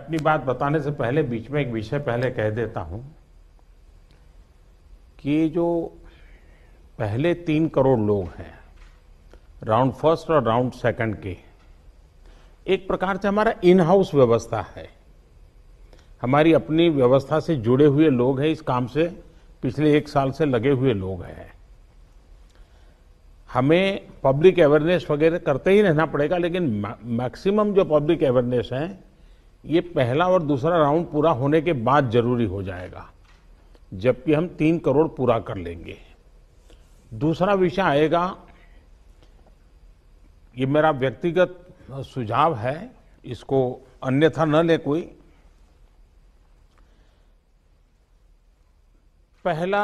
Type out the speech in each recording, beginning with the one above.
अपनी बात बताने से पहले बीच में एक विषय पहले कह देता हूं कि जो पहले 3 करोड़ लोग हैं, राउंड फर्स्ट और राउंड सेकंड के, एक प्रकार से हमारा इन हाउस व्यवस्था है। हमारी अपनी व्यवस्था से जुड़े हुए लोग हैं, इस काम से पिछले 1 साल से लगे हुए लोग हैं। हमें पब्लिक अवेयरनेस वगैरह करते ही रहना पड़ेगा, लेकिन मैक्सिमम जो पब्लिक अवेयरनेस है ये पहला और दूसरा राउंड पूरा होने के बाद जरूरी हो जाएगा, जबकि हम 3 करोड़ पूरा कर लेंगे। दूसरा विषय आएगा, ये मेरा व्यक्तिगत सुझाव है, इसको अन्यथा न ले कोई। पहला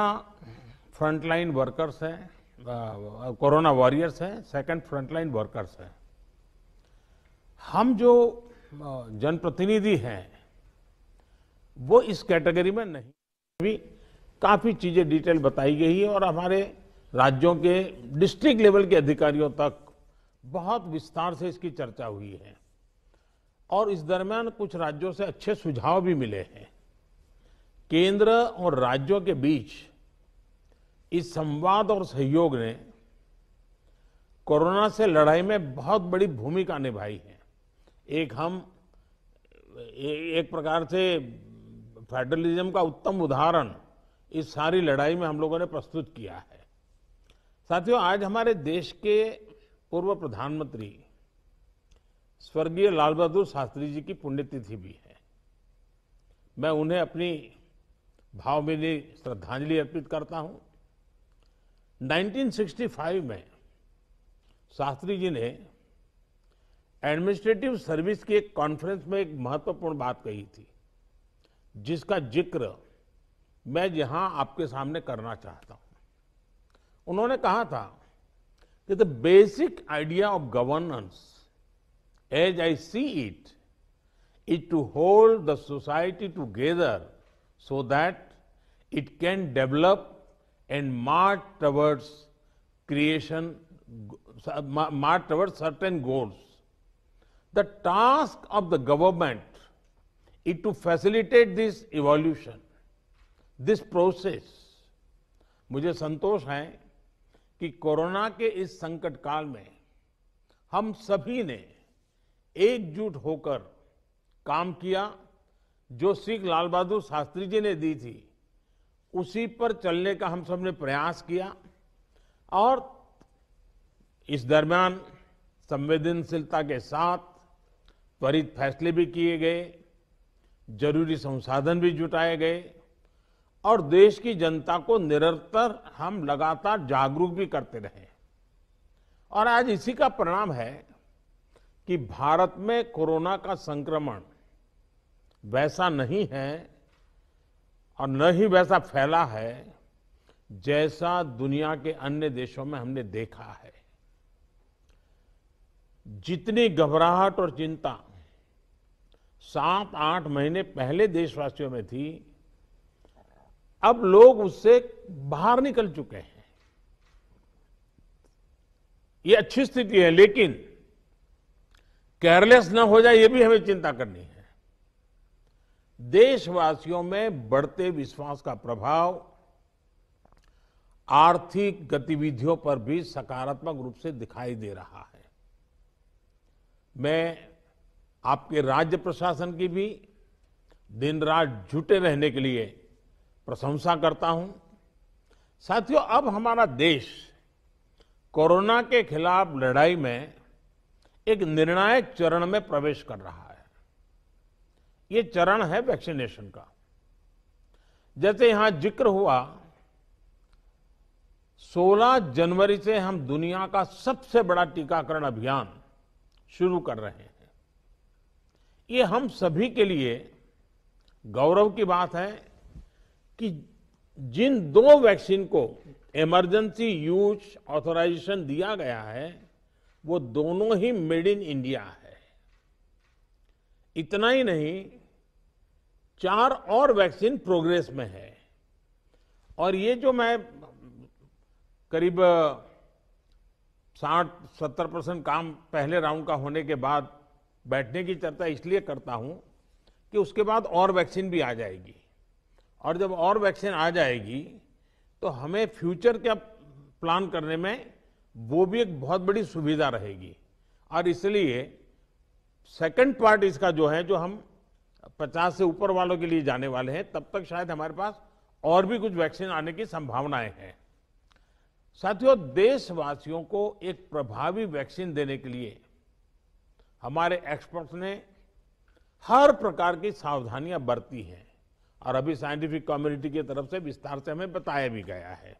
फ्रंटलाइन वर्कर्स है, कोरोना वॉरियर्स है, सेकंड फ्रंटलाइन वर्कर्स है। हम जो जनप्रतिनिधि हैं वो इस कैटेगरी में नहीं। भी काफी चीजें डिटेल बताई गई है और हमारे राज्यों के डिस्ट्रिक्ट लेवल के अधिकारियों तक बहुत विस्तार से इसकी चर्चा हुई है और इस दरमियान कुछ राज्यों से अच्छे सुझाव भी मिले हैं। केंद्र और राज्यों के बीच इस संवाद और सहयोग ने कोरोना से लड़ाई में बहुत बड़ी भूमिका निभाई है। एक प्रकार से फेडरलिज्म का उत्तम उदाहरण इस सारी लड़ाई में हम लोगों ने प्रस्तुत किया है। साथियों, आज हमारे देश के पूर्व प्रधानमंत्री स्वर्गीय लाल बहादुर शास्त्री जी की पुण्यतिथि भी है। मैं उन्हें अपनी भावभीनी श्रद्धांजलि अर्पित करता हूं। 1965 में शास्त्री जी ने एडमिनिस्ट्रेटिव सर्विस की एक कॉन्फ्रेंस में एक महत्वपूर्ण बात कही थी, जिसका जिक्र मैं यहां आपके सामने करना चाहता हूं। उन्होंने कहा था कि the basic idea of governance as I see it is to hold the society together so that it can develop and march towards certain goals. The task of the government is to facilitate this evolution, this process. मुझे संतोष है कि corona के इस संकट काल में हम सभी ने एकजुट होकर काम किया। जो सीख लाल बहादुर शास्त्री जी ने दी थी उसी पर चलने का हम सब ने प्रयास किया और इस दरमियान संवेदनशीलता के साथ त्वरित फैसले भी किए गए, जरूरी संसाधन भी जुटाए गए और देश की जनता को निरंतर हम लगातार जागरूक भी करते रहे। और आज इसी का परिणाम है कि भारत में कोरोना का संक्रमण वैसा नहीं है और न ही वैसा फैला है जैसा दुनिया के अन्य देशों में हमने देखा है। जितनी घबराहट और चिंता 7-8 महीने पहले देशवासियों में थी, अब लोग उससे बाहर निकल चुके हैं। ये अच्छी स्थिति है, लेकिन केयरलेस न हो जाए ये भी हमें चिंता करनी है। देशवासियों में बढ़ते विश्वास का प्रभाव आर्थिक गतिविधियों पर भी सकारात्मक रूप से दिखाई दे रहा है। मैं आपके राज्य प्रशासन की भी दिन रात जुटे रहने के लिए प्रशंसा करता हूं। साथियों, अब हमारा देश कोरोना के खिलाफ लड़ाई में एक निर्णायक चरण में प्रवेश कर रहा है। ये चरण है वैक्सीनेशन का। जैसे यहां जिक्र हुआ, 16 जनवरी से हम दुनिया का सबसे बड़ा टीकाकरण अभियान शुरू कर रहे हैं। ये हम सभी के लिए गौरव की बात है कि जिन 2 वैक्सीन को इमरजेंसी यूज ऑथराइजेशन दिया गया है वो दोनों ही मेड इन इंडिया है। इतना ही नहीं, 4 और वैक्सीन प्रोग्रेस में है और ये जो मैं करीब 60-70% काम पहले राउंड का होने के बाद बैठने की चर्चा इसलिए करता हूं कि उसके बाद और वैक्सीन भी आ जाएगी, और जब और वैक्सीन आ जाएगी तो हमें फ्यूचर का प्लान करने में वो भी एक बहुत बड़ी सुविधा रहेगी। और इसलिए सेकंड पार्ट इसका जो है, जो हम 50 से ऊपर वालों के लिए जाने वाले हैं, तब तक शायद हमारे पास और भी कुछ वैक्सीन आने की संभावनाएं हैं। साथियों, देशवासियों को एक प्रभावी वैक्सीन देने के लिए हमारे एक्सपर्ट्स ने हर प्रकार की सावधानियां बरती हैं, और अभी साइंटिफिक कम्युनिटी की तरफ से विस्तार से हमें बताया भी गया है।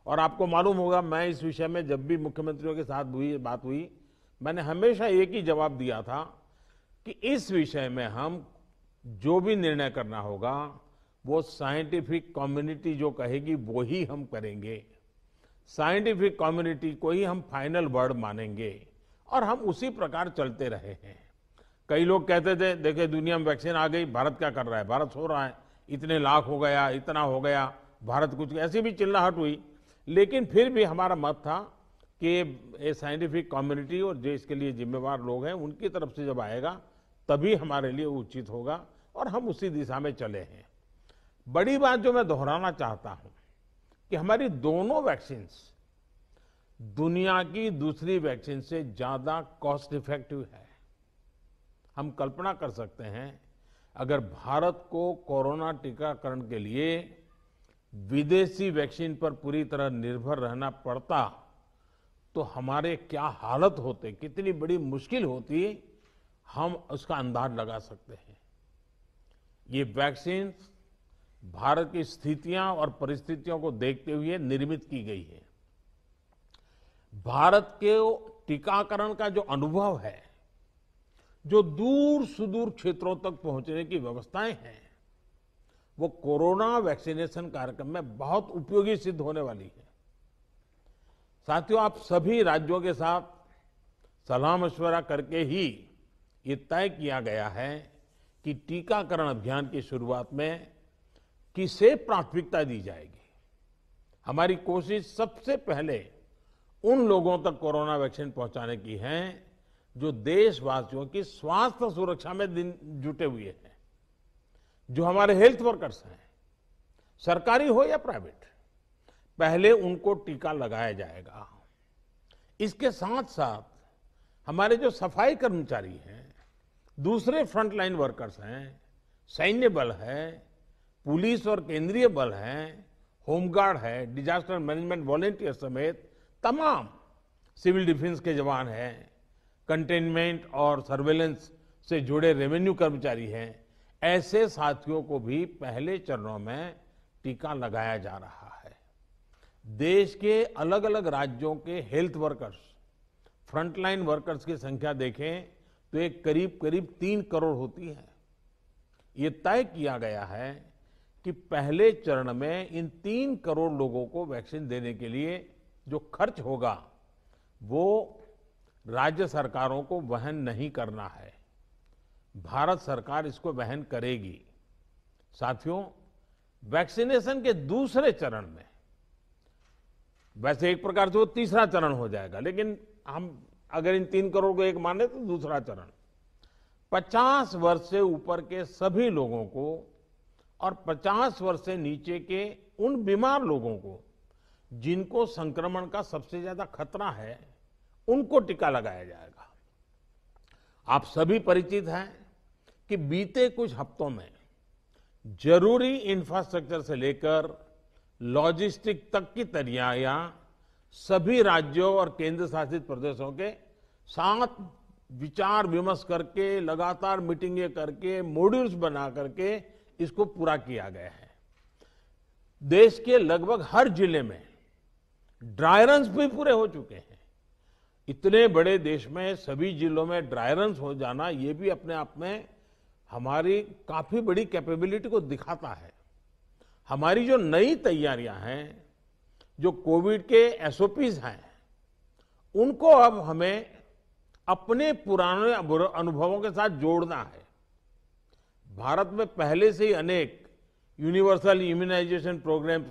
और आपको मालूम होगा, मैं इस विषय में जब भी मुख्यमंत्रियों के साथ बात हुई, मैंने हमेशा एक ही जवाब दिया था कि इस विषय में हम जो भी निर्णय करना होगा वो साइंटिफिक कम्युनिटी जो कहेगी वो ही हम करेंगे। साइंटिफिक कम्युनिटी को ही हम फाइनल वर्ड मानेंगे, और हम उसी प्रकार चलते रहे हैं। कई लोग कहते थे, देखिए दुनिया में वैक्सीन आ गई, भारत क्या कर रहा है, भारत सो रहा है, इतने लाख हो गया, इतना हो गया, भारत कुछ, ऐसी भी चिल्लाहट हुई। लेकिन फिर भी हमारा मत था कि ये साइंटिफिक कम्युनिटी और जो इसके लिए जिम्मेवार लोग हैं उनकी तरफ से जब आएगा तभी हमारे लिए उचित होगा, और हम उसी दिशा में चले हैं। बड़ी बात जो मैं दोहराना चाहता हूं कि हमारी दोनों वैक्सीन दुनिया की दूसरी वैक्सीन से ज्यादा कॉस्ट इफेक्टिव है। हम कल्पना कर सकते हैं, अगर भारत को कोरोना टीकाकरण के लिए विदेशी वैक्सीन पर पूरी तरह निर्भर रहना पड़ता तो हमारे क्या हालत होते, कितनी बड़ी मुश्किल होती, हम उसका अंदाज लगा सकते हैं। ये वैक्सीन भारत की स्थितियां और परिस्थितियों को देखते हुए निर्मित की गई है। भारत के टीकाकरण का जो अनुभव है, जो दूर सुदूर क्षेत्रों तक पहुंचने की व्यवस्थाएं हैं, वो कोरोना वैक्सीनेशन कार्यक्रम में बहुत उपयोगी सिद्ध होने वाली है। साथियों, आप सभी राज्यों के साथ सलाह मशवरा करके ही ये तय किया गया है कि टीकाकरण अभियान की शुरुआत में किसे प्राथमिकता दी जाएगी। हमारी कोशिश सबसे पहले उन लोगों तक कोरोना वैक्सीन पहुंचाने की है जो देशवासियों की स्वास्थ्य सुरक्षा में जुटे हुए हैं, जो हमारे हेल्थ वर्कर्स हैं, सरकारी हो या प्राइवेट, पहले उनको टीका लगाया जाएगा। इसके साथ साथ हमारे जो सफाई कर्मचारी हैं, दूसरे फ्रंटलाइन वर्कर्स हैं, सैन्य बल है, पुलिस और केंद्रीय बल है, होमगार्ड है, डिजास्टर मैनेजमेंट वॉलेंटियर समेत तमाम सिविल डिफेंस के जवान हैं, कंटेनमेंट और सर्वेलेंस से जुड़े रेवेन्यू कर्मचारी हैं, ऐसे साथियों को भी पहले चरणों में टीका लगाया जा रहा है। देश के अलग अलग राज्यों के हेल्थ वर्कर्स, फ्रंटलाइन वर्कर्स की संख्या देखें तो एक करीब करीब 3 करोड़ होती है। ये तय किया गया है कि पहले चरण में इन 3 करोड़ लोगों को वैक्सीन देने के लिए जो खर्च होगा वो राज्य सरकारों को वहन नहीं करना है, भारत सरकार इसको वहन करेगी। साथियों, वैक्सीनेशन के दूसरे चरण में, वैसे एक प्रकार से वो तीसरा चरण हो जाएगा, लेकिन हम अगर इन 3 करोड़ को एक माने तो दूसरा चरण 50 वर्ष से ऊपर के सभी लोगों को और 50 वर्ष से नीचे के उन बीमार लोगों को जिनको संक्रमण का सबसे ज्यादा खतरा है, उनको टीका लगाया जाएगा। आप सभी परिचित हैं कि बीते कुछ हफ्तों में जरूरी इंफ्रास्ट्रक्चर से लेकर लॉजिस्टिक तक की तैयारियां सभी राज्यों और केंद्र शासित प्रदेशों के साथ विचार विमर्श करके, लगातार मीटिंगें करके, मॉड्यूल्स बना करके इसको पूरा किया गया है। देश के लगभग हर जिले में ड्राई रन्स भी पूरे हो चुके हैं। इतने बड़े देश में सभी जिलों में ड्राई रन्स हो जाना, ये भी अपने आप में हमारी काफी बड़ी कैपेबिलिटी को दिखाता है। हमारी जो नई तैयारियां हैं, जो कोविड के एसओपीज हैं, उनको अब हमें अपने पुराने अनुभवों के साथ जोड़ना है। भारत में पहले से ही अनेक यूनिवर्सल इम्यूनाइजेशन प्रोग्राम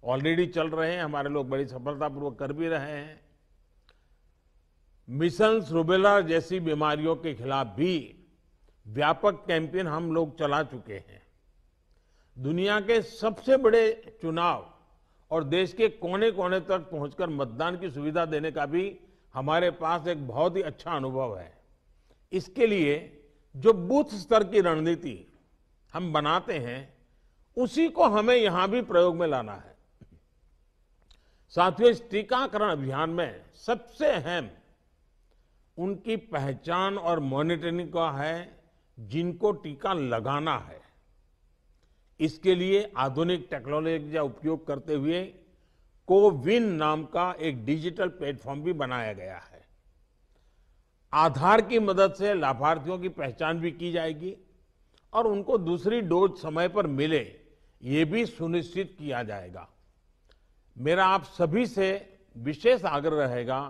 ऑलरेडी चल रहे हैं, हमारे लोग बड़ी सफलतापूर्वक कर भी रहे हैं। मिशन रूबेला जैसी बीमारियों के खिलाफ भी व्यापक कैंपेन हम लोग चला चुके हैं। दुनिया के सबसे बड़े चुनाव और देश के कोने कोने तक पहुंचकर मतदान की सुविधा देने का भी हमारे पास एक बहुत ही अच्छा अनुभव है। इसके लिए जो बूथ स्तर की रणनीति हम बनाते हैं, उसी को हमें यहां भी प्रयोग में लाना है। साथियों, इस टीकाकरण अभियान में सबसे अहम उनकी पहचान और मॉनिटरिंग का है जिनको टीका लगाना है। इसके लिए आधुनिक टेक्नोलॉजी का उपयोग करते हुए कोविन नाम का एक डिजिटल प्लेटफॉर्म भी बनाया गया है। आधार की मदद से लाभार्थियों की पहचान भी की जाएगी और उनको दूसरी डोज समय पर मिले, ये भी सुनिश्चित किया जाएगा। मेरा आप सभी से विशेष आग्रह रहेगा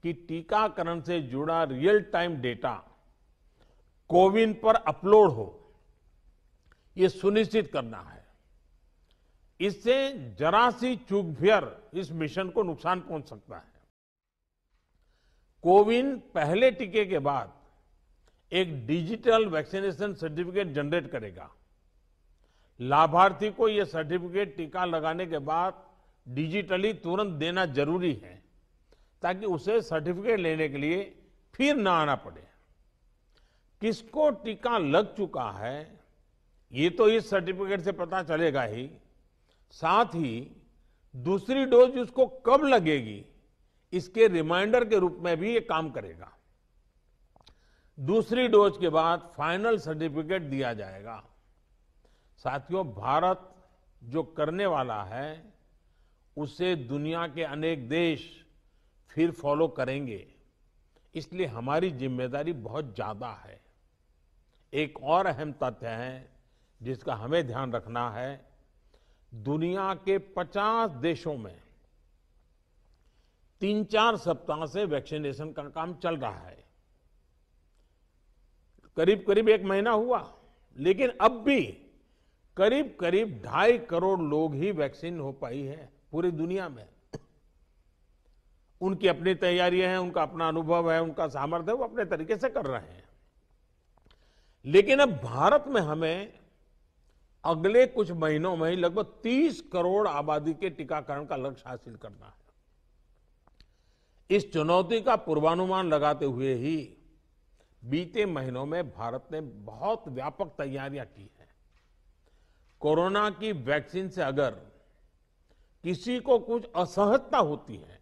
कि टीकाकरण से जुड़ा रियल टाइम डेटा कोविन पर अपलोड हो, ये सुनिश्चित करना है। इससे जरा सी चूक भी इस मिशन को नुकसान पहुंच सकता है। कोविन पहले टीके के बाद एक डिजिटल वैक्सीनेशन सर्टिफिकेट जनरेट करेगा। लाभार्थी को यह सर्टिफिकेट टीका लगाने के बाद डिजिटली तुरंत देना जरूरी है, ताकि उसे सर्टिफिकेट लेने के लिए फिर ना आना पड़े। किसको टीका लग चुका है, ये तो इस सर्टिफिकेट से पता चलेगा ही, साथ ही दूसरी डोज उसको कब लगेगी, इसके रिमाइंडर के रूप में भी ये काम करेगा। दूसरी डोज के बाद फाइनल सर्टिफिकेट दिया जाएगा। साथियों, भारत जो करने वाला है, उसे दुनिया के अनेक देश फिर फॉलो करेंगे। इसलिए हमारी जिम्मेदारी बहुत ज्यादा है। एक और अहम तथ्य है जिसका हमें ध्यान रखना है। दुनिया के 50 देशों में 3-4 सप्ताह से वैक्सीनेशन का काम चल रहा है। करीब करीब 1 महीना हुआ, लेकिन अब भी करीब करीब 2.5 करोड़ लोग ही वैक्सीन हो पाई है पूरी दुनिया में। उनकी अपनी तैयारियां हैं, उनका अपना अनुभव है, उनका सामर्थ्य है, वो अपने तरीके से कर रहे हैं। लेकिन अब भारत में हमें अगले कुछ महीनों में ही लगभग 30 करोड़ आबादी के टीकाकरण का लक्ष्य हासिल करना है। इस चुनौती का पूर्वानुमान लगाते हुए ही बीते महीनों में भारत ने बहुत व्यापक तैयारियां की हैं। कोरोना की वैक्सीन से अगर किसी को कुछ असहजता होती है,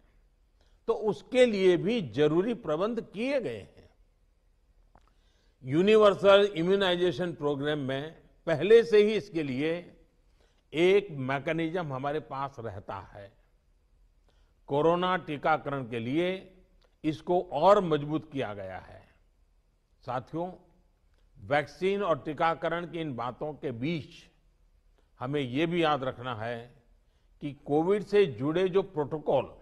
तो उसके लिए भी जरूरी प्रबंध किए गए हैं। यूनिवर्सल इम्यूनाइजेशन प्रोग्राम में पहले से ही इसके लिए एक मैकेनिज्म हमारे पास रहता है। कोरोना टीकाकरण के लिए इसको और मजबूत किया गया है। साथियों, वैक्सीन और टीकाकरण की इन बातों के बीच हमें ये भी याद रखना है कि कोविड से जुड़े जो प्रोटोकॉल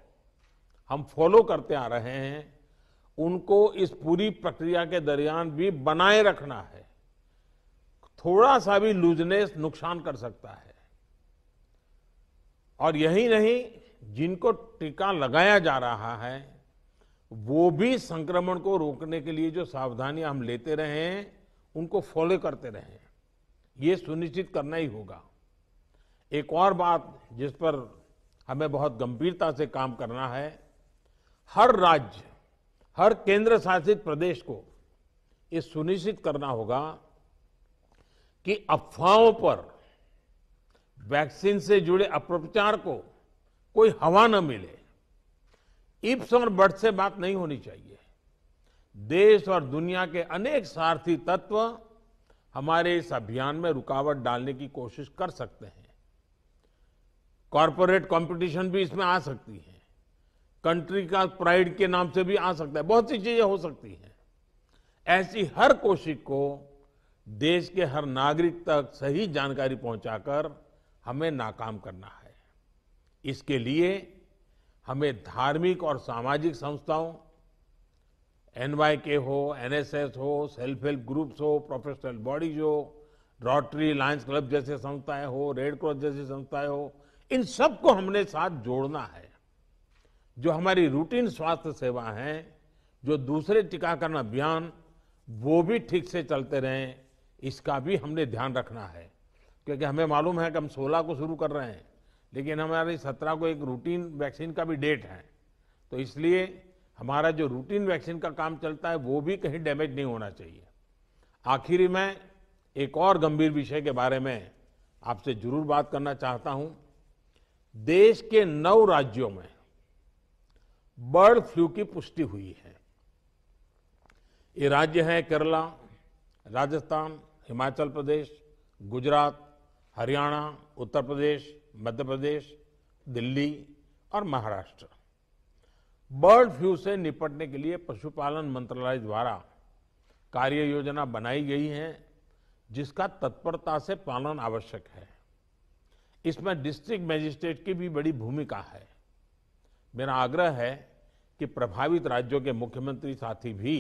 हम फॉलो करते आ रहे हैं, उनको इस पूरी प्रक्रिया के दरमियान भी बनाए रखना है। थोड़ा सा भी लूजनेस नुकसान कर सकता है। और यही नहीं, जिनको टीका लगाया जा रहा है, वो भी संक्रमण को रोकने के लिए जो सावधानियां हम लेते रहे हैं, उनको फॉलो करते रहे। ये सुनिश्चित करना ही होगा। एक और बात जिस पर हमें बहुत गंभीरता से काम करना है, हर राज्य, हर केंद्र शासित प्रदेश को ये सुनिश्चित करना होगा कि अफवाहों पर, वैक्सीन से जुड़े अपप्रचार को कोई हवा न मिले। इफ्स और बट्स से बात नहीं होनी चाहिए। देश और दुनिया के अनेक स्वार्थी तत्व हमारे इस अभियान में रुकावट डालने की कोशिश कर सकते हैं। कॉरपोरेट कंपटीशन भी इसमें आ सकती है। कंट्री का प्राइड के नाम से भी आ सकता है। बहुत सी चीजें हो सकती हैं। ऐसी हर कोशिश को देश के हर नागरिक तक सही जानकारी पहुंचाकर हमें नाकाम करना है। इसके लिए हमें धार्मिक और सामाजिक संस्थाओं, NYK हो, NSS हो, सेल्फ हेल्प ग्रुप्स हो, प्रोफेशनल बॉडीज हो, रोटरी, लायंस क्लब जैसे संस्थाएं हो, रेड क्रॉस जैसी संस्थाएं हो, इन सबको हमने साथ जोड़ना है। जो हमारी रूटीन स्वास्थ्य सेवा है, जो दूसरे टीकाकरण अभियान वो भी ठीक से चलते रहें, इसका भी हमने ध्यान रखना है। क्योंकि हमें मालूम है कि हम 16 को शुरू कर रहे हैं, लेकिन हमारी 17 को एक रूटीन वैक्सीन का भी डेट है। तो इसलिए हमारा जो रूटीन वैक्सीन का काम चलता है वो भी कहीं डैमेज नहीं होना चाहिए। आखिरी में एक और गंभीर विषय के बारे में आपसे जरूर बात करना चाहता हूं। देश के 9 राज्यों में बर्ड फ्लू की पुष्टि हुई है। ये राज्य हैं केरला, राजस्थान, हिमाचल प्रदेश, गुजरात, हरियाणा, उत्तर प्रदेश, मध्य प्रदेश, दिल्ली और महाराष्ट्र। बर्ड फ्लू से निपटने के लिए पशुपालन मंत्रालय द्वारा कार्य योजना बनाई गई है, जिसका तत्परता से पालन आवश्यक है। इसमें डिस्ट्रिक्ट मजिस्ट्रेट की भी बड़ी भूमिका है। मेरा आग्रह है कि प्रभावित राज्यों के मुख्यमंत्री साथी भी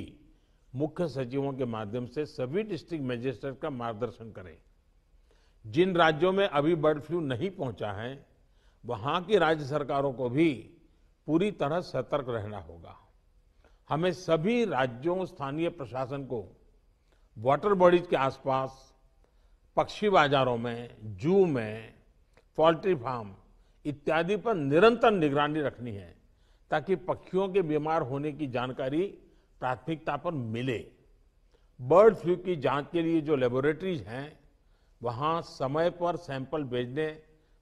मुख्य सचिवों के माध्यम से सभी डिस्ट्रिक्ट मजिस्ट्रेट का मार्गदर्शन करें। जिन राज्यों में अभी बर्ड फ्लू नहीं पहुंचा है, वहां की राज्य सरकारों को भी पूरी तरह सतर्क रहना होगा। हमें सभी राज्यों, स्थानीय प्रशासन को वाटर बॉडीज के आसपास, पक्षी बाजारों में, जू में, पोल्ट्री फार्म इत्यादि पर निरंतर निगरानी रखनी है, ताकि पक्षियों के बीमार होने की जानकारी प्राथमिकता पर मिले। बर्ड फ्लू की जांच के लिए जो लेबोरेटरीज हैं, वहां समय पर सैंपल भेजने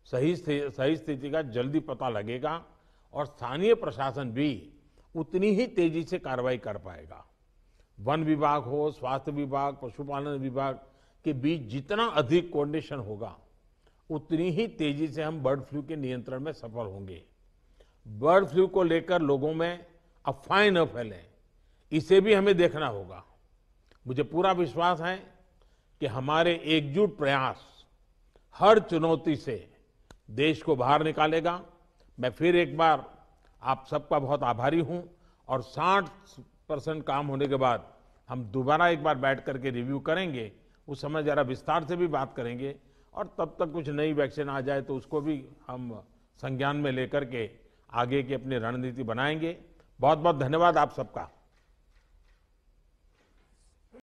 सही स्थिति का जल्दी पता लगेगा और स्थानीय प्रशासन भी उतनी ही तेजी से कार्रवाई कर पाएगा। वन विभाग हो, स्वास्थ्य विभाग, पशुपालन विभाग के बीच जितना अधिक कोऑर्डिनेशन होगा, उतनी ही तेजी से हम बर्ड फ्लू के नियंत्रण में सफल होंगे। बर्ड फ्लू को लेकर लोगों में अफवाहें न फैलें, इसे भी हमें देखना होगा। मुझे पूरा विश्वास है कि हमारे एकजुट प्रयास हर चुनौती से देश को बाहर निकालेगा। मैं फिर एक बार आप सबका बहुत आभारी हूं और 60% काम होने के बाद हम दोबारा एक बार बैठ करके रिव्यू करेंगे। उस समय जरा विस्तार से भी बात करेंगे और तब तक कुछ नई वैक्सीन आ जाए तो उसको भी हम संज्ञान में लेकर के आगे की अपनी रणनीति बनाएंगे। बहुत बहुत धन्यवाद आप सबका।